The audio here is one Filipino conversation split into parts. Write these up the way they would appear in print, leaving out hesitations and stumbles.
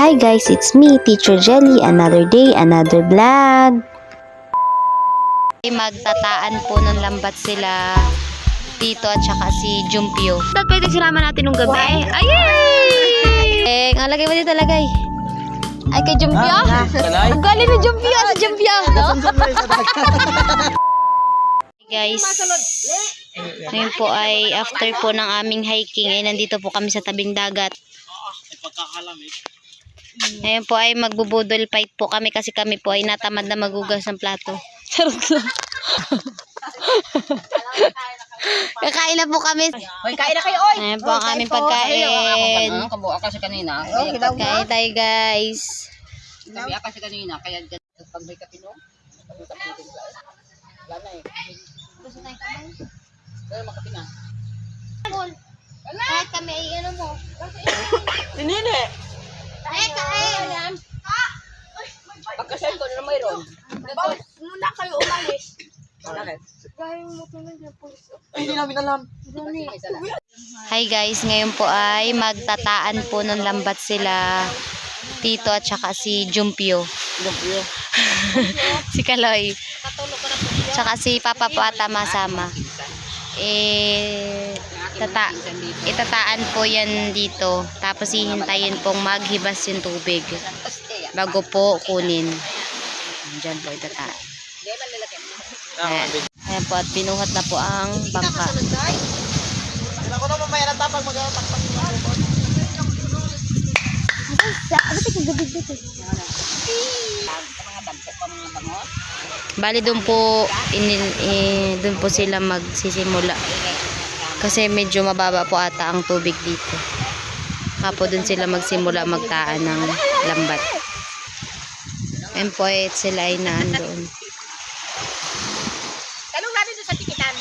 Hi guys, it's me, Teacher Jelly. Another day, another vlog. Magtataan po ng lambat sila Tito at saka si Jumpio. Pwede sinama natin nung gabi. Ayay! Ang lagay mo dito lagay. Ay kay Jumpio? Ang galing ni Jumpio sa Jumpio. Guys, ngayon po ay after po ng aming hiking ay nandito po kami sa tabing dagat. Ngayon po ay magbubudol fight po kami kasi kami po ay natamad na magugas ng plato. Charot lang. Kakain na po kami. Hoy, kain na kayo, oy. Ayan po ang aming pagkain. Kabuo kasi kanina. Kain tayo guys. Sabi kasi kanina, kaya pag may kapino, wala na eh. Gusto tayong kamay? Wala makapina. Kahit kami ay ano mo. Tinili! Kain! Pagkasal ko na mayroon. Muna kayo umalis. Bakit? Gawin mo kami ng pulis. Ay, hindi namin alam. Hi guys, ngayon po ay magtataan po ng lambat sila Tito at saka si Jumpio. Si Kaloy. Tsaka si Papa po ata masama. Itataan po yan dito. Tapos hihintayin pong maghibas yung tubig bago po kunin. Diyan po itataan. Ayan po at binuhat na po ang bangka. Ako na mamaya na tapag mag-takpak yung mga bukod. Bali doon po doon po sila magsisimula. Kasi medyo mababa po ata ang tubig dito. Kapo doon sila magsimula magtaan ng lambat. And po sila ay naandoon. Talong natin doon sa tikitan.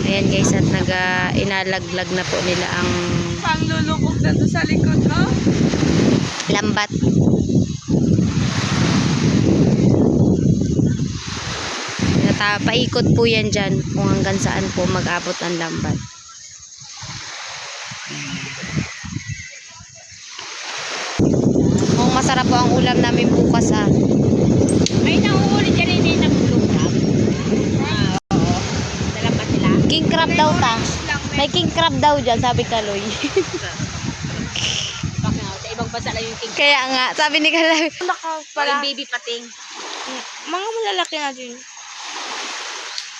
Ayan guys, at inalaglag na po nila ang Panglulukog na to sa likod, no? lambat. Paikot po yan dyan kung hanggang saan po mag-abot ang lambat. Kung masarap po ang ulam namin bukas ha. May nahuhuli dyan rin na bulong crab. Oo. Dalapat sila. King crab daw ta. May king crab daw dyan, sabi Kaloy. Bakit nga, sa ibang bansa lang yung king. Kaya nga, sabi ni Kaloy. Parang baby pating. Mga malalaki na din.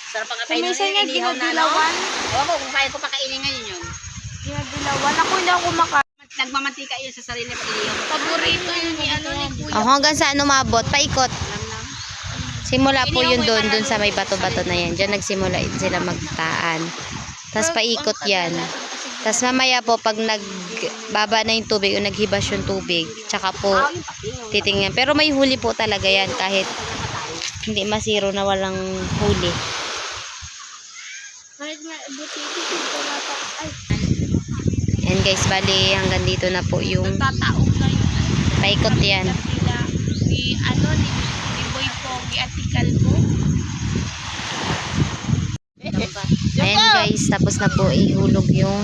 Sarap ang atay Minsan nga inihaw na, no? ginadilawan. Oo, kung kaya ko pakainin ngayon yun. Ginadilawan. Ako hindi ako kumakain. Nagmamantika yun sa sarili pag inihaw. Paborito yun ni ano ni Kuya. Oh, hanggang saan umabot? Paikot. Alam na. Simula po yun doon sa may bato-bato na yan. Diyan nagsimula sila magtaan. Tapos paikot yan. Tapos mamaya po pag nagbaba na yung tubig o naghibas yung tubig, tsaka po titingnan. Pero may huli po talaga yan kahit hindi masiro na walang huli. Kahit nga, buti ko na pa. Ay, Yan guys, bali hanggang dito na po yung tataog na yun. paikot yan. Nila, ni ano, ni Boy Pogi at ni Kalbo. Ayan guys, tapos na po ihulog yung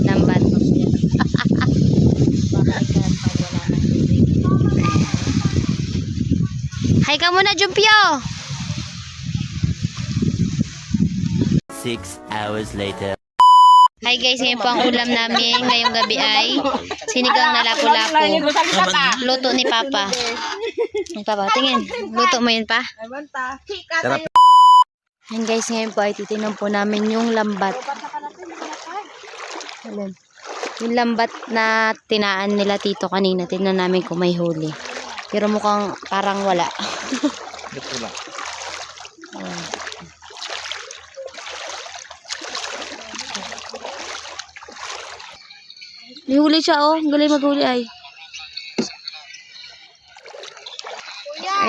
lambat. Hi ka muna, Jumpio! 6 hours later. Hi guys, ngayon po ang ulam namin ngayong gabi ay sinigang na lapu-lapu. Luto ni Papa. Ni Papa, tingin. Luto mo yun pa? Sarap. Ayan guys, ngayon po ay titinan po namin yung lambat. Ayan. Yung lambat na tinaan nila Tito kanina. Tingnan namin kung may huli. Pero mukhang parang wala. Ayan. May huli siya oh. Galing maghuli ay.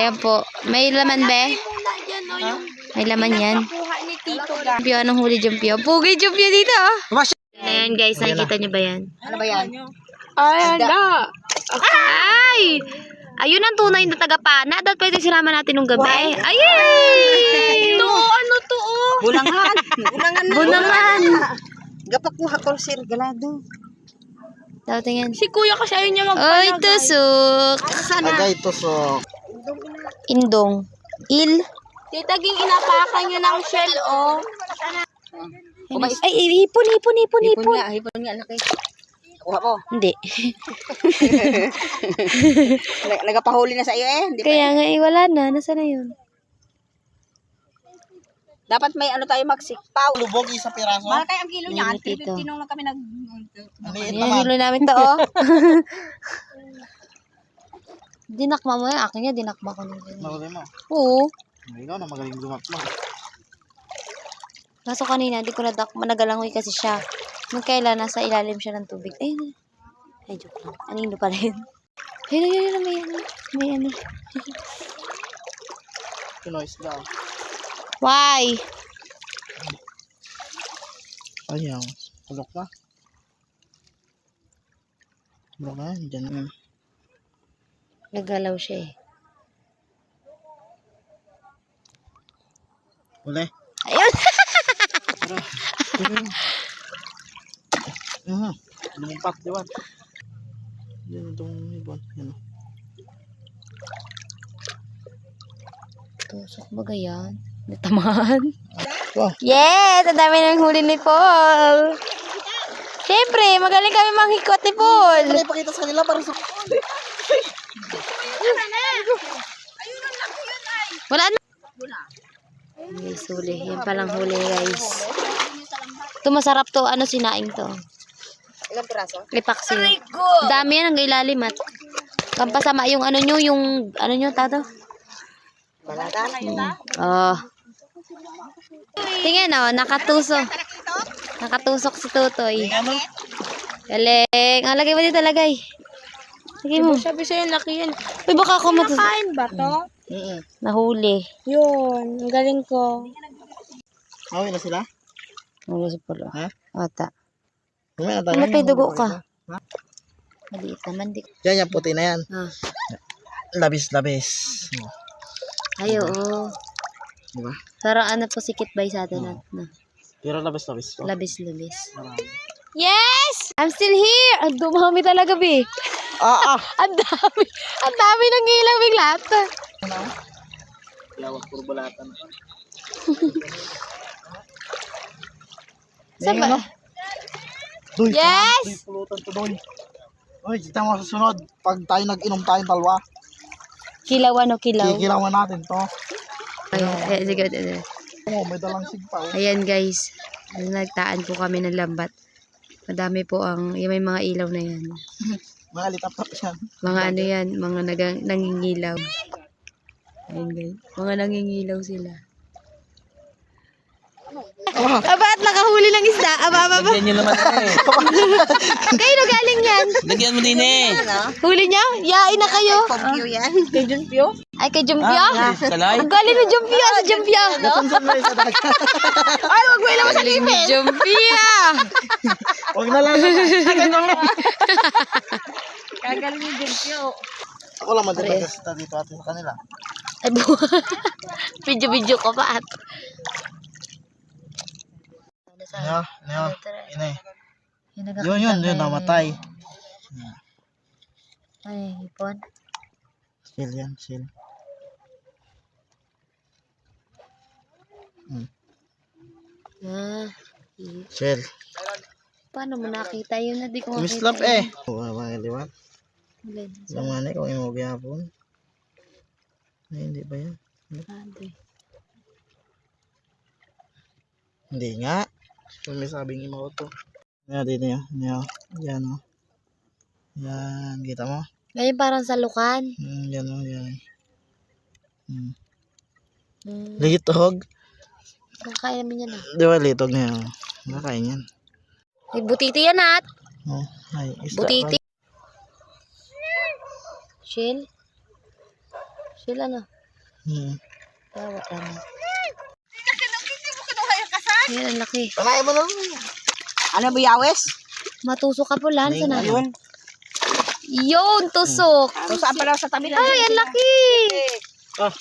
Ayan po. May laman be? May laman yan. Kuha ni Tito ga. Jumpio, anong huli Jumpio? Pugi Jumpio dito oh. Ayan guys, nakikita nyo ba yan? Ano ba yan? Ay, anda. Ay! Ayun ang tunay na tagapana. Dapat pwede sinama natin nung gabi. Ayay! Ito, ano to oh? Bulangan. Bulangan na. Bunangan! Gapakuha ko sir, galado. Daw tingin. Si kuya kasi ayun niya Oy, tusok. Agay tusok. Indong. Il. Tita Ging, inapakan niyo ng shell, oh. Ay, hipon. Hipon nga, laki. Kuha mo. Hindi. Nagapahuli na sa iyo eh. Hindi pa. Kaya nga, wala na. Nasaan na yun? Dapat may ano tayo magsikpaw. Lubog isa piraso. Mahal tayo ang kilo niyan. Maliit ito. 350 nung lang kami nag... Maliit Yan, naman. hilo namin to, oh. Dinakma mo yan. Akin yan, dinakma ko na yun. Mahuli mo. Oo. Ikaw na magaling dumakma. Kaso kanina, hindi ko nagalangoy kasi siya. Nung kailan, nasa ilalim siya ng tubig. Ayun. Ay, joke lang. Anino pala yun? Ayun, may ano. Pinoy daw. Why? Ayaw. Kulok na. Kulok na. Diyan. Nagalaw siya eh. Uli. Ayun! Lumumpat, di ba? Yan itong ibon. Yan. Tusok ba yan? Natamaan. Wow. Yes! Ang dami ng huli ni Paul. Siyempre, magaling kami manghikot ni Paul. Ano ipakita sa kanila para sa... Wala na. Guys, huli. Yan palang huli, guys. Ito masarap to. Ano sinaing to? Ilang piraso? Lipaksiw. Dami yan ang ilalim at kampasama yung ano nyo, yung ano nyo, tato? Balata na yun Oh. Tingnan oh, nakatusok. Nakatusok si Tutoy. Galing. Ah, lagay mo dito, lagay. Lagay mo. Sabi sa'yo, laki yan. Uy, baka ako matusok. Kain ba to? Nahuli. Yun, ang galing ko. Awin na sila? Nahuli si Paul. Ha? Ata. Mamaya na tayo. Ano pa dugo ka? Maliit naman. Yan, yan. Puti na yan. Ah. Labis. Ay, oo. Diba? Parang ano po sikit ba sa atin na Pero labis. labis. Yes! I'm still here! Ang dumami talaga, Bi. Ang dami ng ilaw biglat. Lawak puro balatan. Saan ba? Doy, Yes! pulutan to doy. Oy, kita mo sa sunod. Pag tayo nag-inom tayong dalawa, Kilaw. kikilawan natin to. Ayan, sige. Oh, may dalang sigpa. Ayan guys, nagtaan po kami ng lambat. Madami po yung may mga ilaw na yan. Mga litap-tap yan. Mga ano yan, mga nangingilaw. Ayan guys, mga nangingilaw sila. Aba, at nakahuli ng isda. Aba. Lagyan nyo naman eh. Kayo na galing yan. Lagyan mo din eh. Huli niya? Yain na kayo. Pagkyo yan. Kay Junpyo? Ay, kay Jumpio? Kalay. Ang galing ng Jumpio, si Jumpio. Natunsan na sa dagat. Ay, wag mo ilaw sa limit. Jumpio. Huwag na lang. Kagaling yung Junpyo. Ako lang madipagkasita dito atin sa kanila. Ay, video ko pa at. Yun, namatay. Ay, hipon. Seal. Ah, Shell. paano mo nakita yun? Hindi ko Mislap eh. Oo, mga liwat. Alin? Yung manay kung imog yapon. Ay, hindi ba yan? Sabi. Hindi nga. Kung may sabing imaw to. Yan, dito yan. Yan o. Yan, kita mo? Ngayon parang sa lukan. Yan o, yan. Hmm. Litog. Kakain namin yan ah. Di ba litog na yan? Nakain yan. Ay, butiti yan at. Oh, ay, isda. Butiti. Shell ano? Tawag ka na. Yan, ang laki. Panayin mo na. Ano ba yawes? Matusok ka po lan. Saan na? Yun. Yun, tusok. So saan pala sa tabi lang? Ay, ang laki. Oh,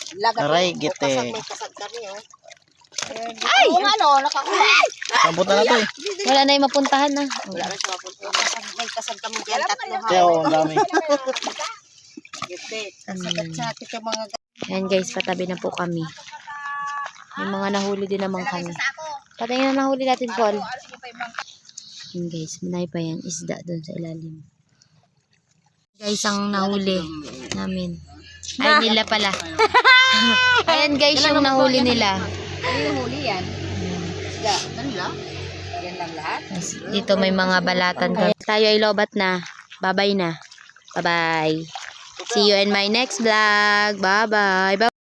aray, gite. May kasag kami oh. Ay! Kung ano, nakakuha. Samputan na to eh. Wala na yung mapuntahan na. Wala na siya mapunta. May kasab kami dyan, tatlo ha. Kaya ang dami. Sagat-sagat yung mga Ayan guys, patabi na po kami. May mga nahuli din naman kami. Patingin na nahuli natin, Paul. Ayan guys, manay pa yan. Isda doon sa ilalim. Guys, ang nahuli namin. Ay, nila pala. Ayan guys, yung nahuli nila. Ano yung huli yan? Isda. Ano lang? Yan lang lahat? Dito may mga balatan kami. Tayo ay lobat na. Bye-bye na. Bye-bye. See you in my next vlog. Bye-bye.